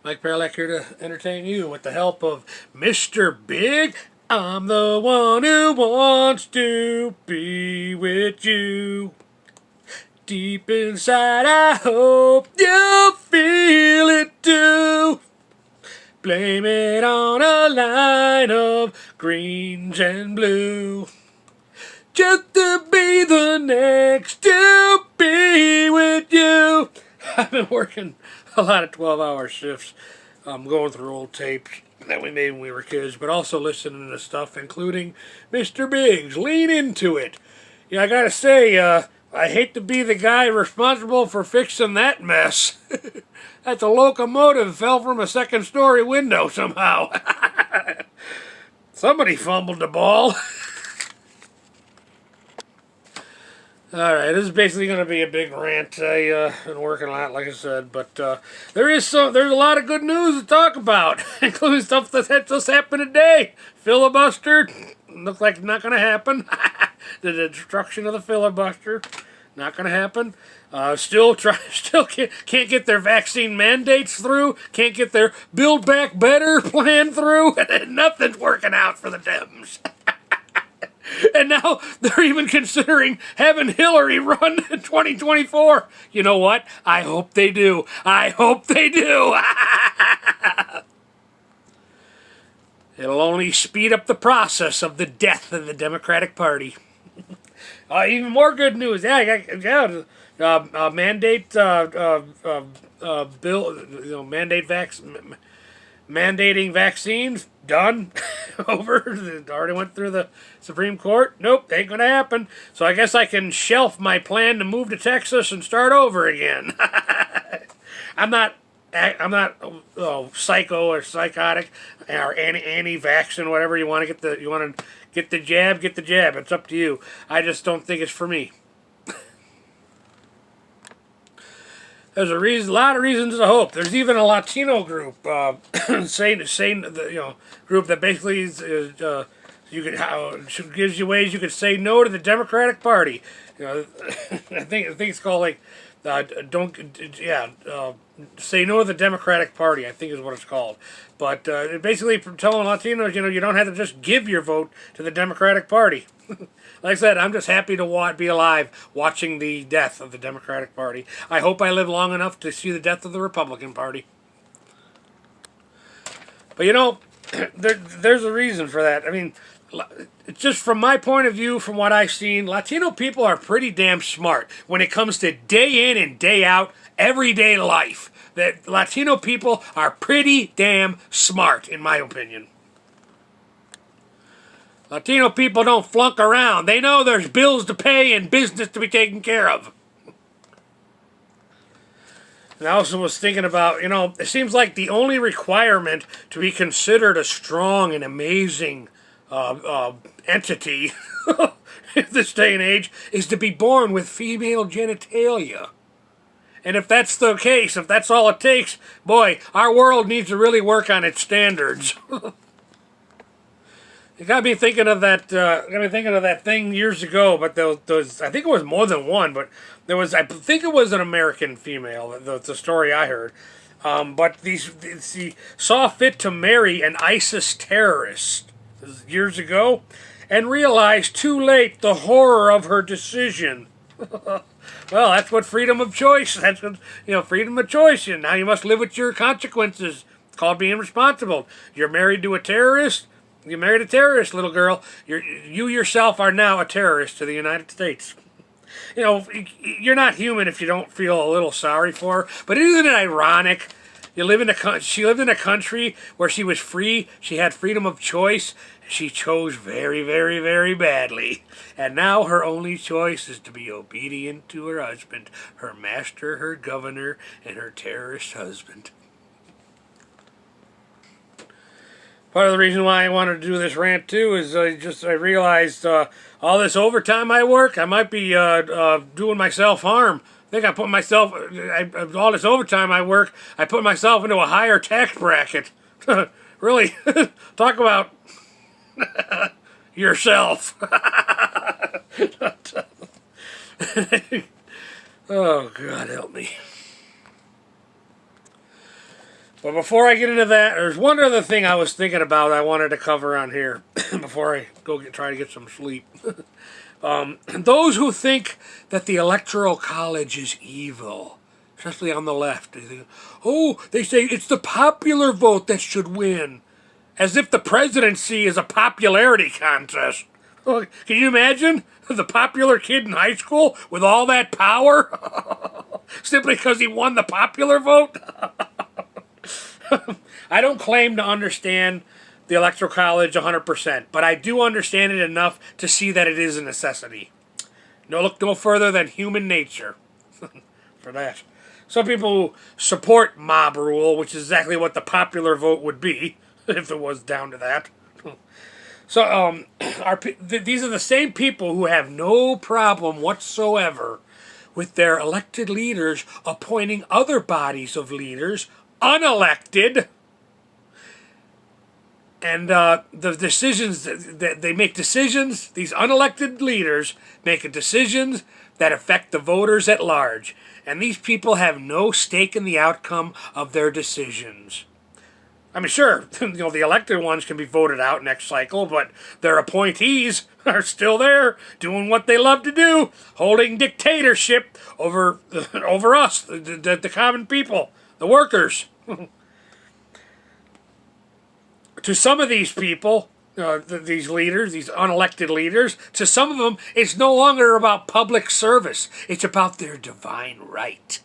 Mike Paralek here to entertain you with the help of Mr. Big. I'm the one who wants to be with you. Deep inside, I hope you feel it too. Blame it on a line of greens and blue. Just to be the next to be with you. I've been working a lot of 12-hour shifts. I'm going through old tapes that we made when we were kids, but also listening to stuff, including Mr. Biggs. Lean into it. Yeah, I gotta say, I hate to be the guy responsible for fixing that mess. That's a locomotive fell from a second-story window somehow. Somebody fumbled the ball. Alright, this is basically going to be a big rant. I've been working a lot, like I said, but there's a lot of good news to talk about, including stuff that just happened today. Filibuster, looks like not going to happen. The destruction of the filibuster, not going to happen. Still can't get their vaccine mandates through, can't get their Build Back Better plan through, nothing's working out for the Dems. And now they're even considering having Hillary run in 2024. You know what? I hope they do. I hope they do. It'll only speed up the process of the death of the Democratic Party. Even more good news. Mandate bill. Mandating vaccines, done, over, already went through the Supreme Court, nope, ain't gonna happen, so I guess I can shelf my plan to move to Texas and start over again. I'm not psycho or psychotic, or anti-vaccine, whatever, you want to get the jab, it's up to you. I just don't think it's for me. There's a lot of reasons to hope. There's even a Latino group, group that basically gives you ways you could say no to the Democratic Party. I think it's called like say no to the Democratic Party, I think is what it's called. But basically telling Latinos, you don't have to just give your vote to the Democratic Party. Like I said, I'm just happy to be alive watching the death of the Democratic Party. I hope I live long enough to see the death of the Republican Party. But there's a reason for that. I mean, just from my point of view, from what I've seen, Latino people are pretty damn smart when it comes to day in and day out, everyday life. That Latino people are pretty damn smart, in my opinion. Latino people don't flunk around. They know there's bills to pay and business to be taken care of. And I also was thinking about, it seems like the only requirement to be considered a strong and amazing entity in this day and age is to be born with female genitalia. And if that's the case, if that's all it takes, boy, our world needs to really work on its standards. You got me thinking of that. Thing years ago. But those, I think it was more than one. But there was, I think it was an American female. The story I heard. But she saw fit to marry an ISIS terrorist years ago, and realized too late the horror of her decision. Well, that's what freedom of choice. That's what, freedom of choice. And now you must live with your consequences. It's called being responsible. You're married to a terrorist. You married a terrorist, little girl. You yourself are now a terrorist to the United States. You're not human if you don't feel a little sorry for her. But isn't it ironic? She lived in a country where she was free. She had freedom of choice. She chose very, very, very badly. And now her only choice is to be obedient to her husband, her master, her governor, and her terrorist husband. Part of the reason why I wanted to do this rant too is I realized all this overtime I work, I might be doing myself harm. I think I put myself, all this overtime I work, I put myself into a higher tax bracket. Really, talk about yourself. Oh, God help me. But before I get into that, there's one other thing I was thinking about I wanted to cover on here before I try to get some sleep. Those who think that the Electoral College is evil, especially on the left, they think, oh, they say it's the popular vote that should win, as if the presidency is a popularity contest. Can you imagine the popular kid in high school with all that power simply because he won the popular vote? I don't claim to understand the Electoral College 100%, but I do understand it enough to see that it is a necessity. Look no further than human nature for that. Some people who support mob rule, which is exactly what the popular vote would be, if it was down to that. So, these are the same people who have no problem whatsoever with their elected leaders appointing other bodies of leaders, unelected, and the decisions that they make decisions, these unelected leaders make decisions that affect the voters at large. And these people have no stake in the outcome of their decisions. I mean, sure, the elected ones can be voted out next cycle, but their appointees are still there, doing what they love to do, holding dictatorship over us, the common people, the workers. To some of these people, these leaders, these unelected leaders, to some of them, it's no longer about public service. It's about their divine right.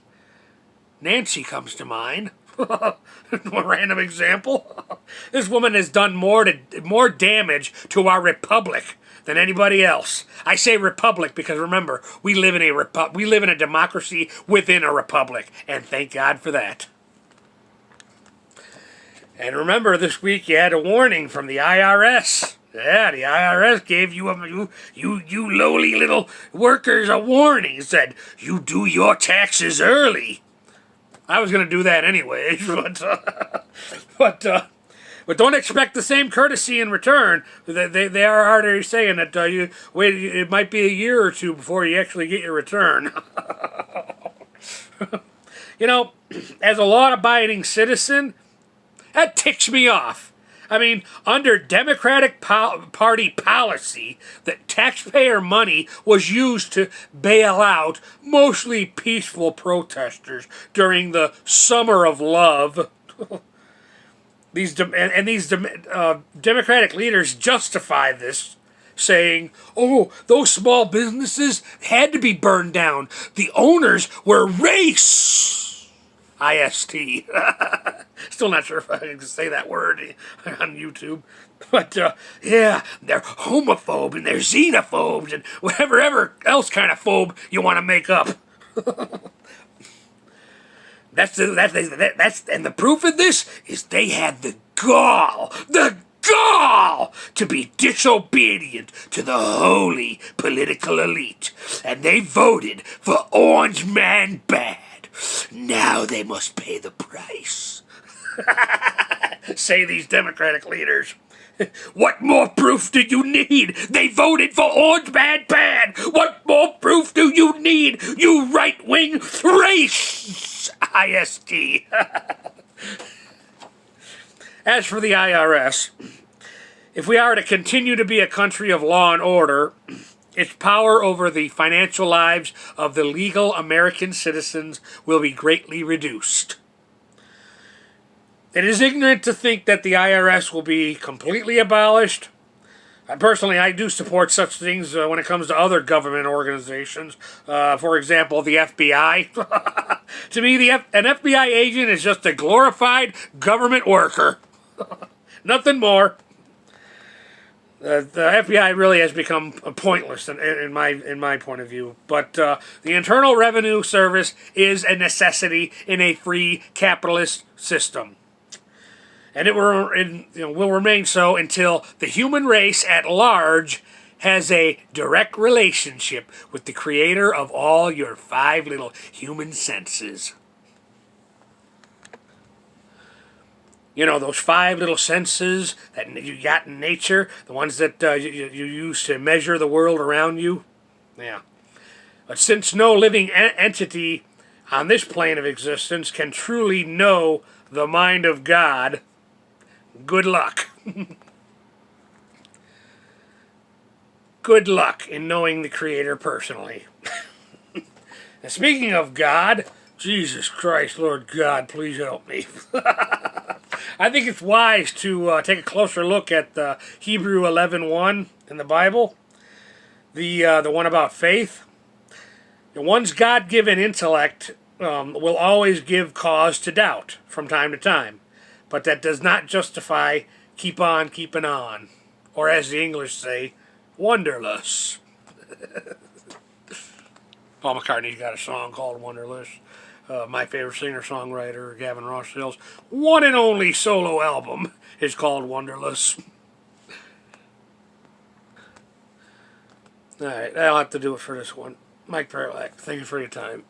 Nancy comes to mind. One random example. This woman has done more damage to our republic than anybody else. I say republic because remember, we live in a democracy within a republic, and thank God for that. And remember, this week you had a warning from the IRS. Yeah, the IRS gave you lowly little workers a warning. It said, you do your taxes early. I was going to do that anyway, but don't expect the same courtesy in return. They are already saying that it might be a year or two before you actually get your return. As a law-abiding citizen, that ticks me off. I mean, under Democratic Party policy, that taxpayer money was used to bail out mostly peaceful protesters during the Summer of Love. These Democratic leaders justify this, saying, oh, those small businesses had to be burned down. The owners were race. IST. Still not sure if I can say that word on YouTube. But, yeah, they're homophobe and they're xenophobes and whatever else kind of phobe you want to make up. And the proof of this is they had the gall to be disobedient to the holy political elite. And they voted for Orange Man Bad. Now they must pay the price. Say these Democratic leaders. What more proof do you need? They voted for Orange Man Bad. What more proof do you need, you right-wing race? IST. As for the IRS, if we are to continue to be a country of law and order, its power over the financial lives of the legal American citizens will be greatly reduced. It is ignorant to think that the IRS will be completely abolished. Personally, I do support such things when it comes to other government organizations. For example, the FBI. To me, an FBI agent is just a glorified government worker. Nothing more. The FBI really has become pointless in my point of view. But the Internal Revenue Service is a necessity in a free capitalist system. And it will remain so until the human race at large has a direct relationship with the creator of all your 5 little human senses. Those 5 little senses that you got in nature, the ones that you use to measure the world around you. Yeah. But since no living entity on this plane of existence can truly know the mind of God, good luck. Good luck in knowing the Creator personally. And speaking of God, Jesus Christ, Lord God, please help me. I think it's wise to take a closer look at Hebrew 11:1 in the Bible, the one about faith. One's God-given intellect will always give cause to doubt from time to time, but that does not justify keep on keeping on, or as the English say, wonderless. Paul McCartney's got a song called Wonderless. My favorite singer-songwriter, Gavin Rossdale's one and only solo album is called Wonderless. Alright, that'll have to do it for this one. Mike Perlak, thank you for your time.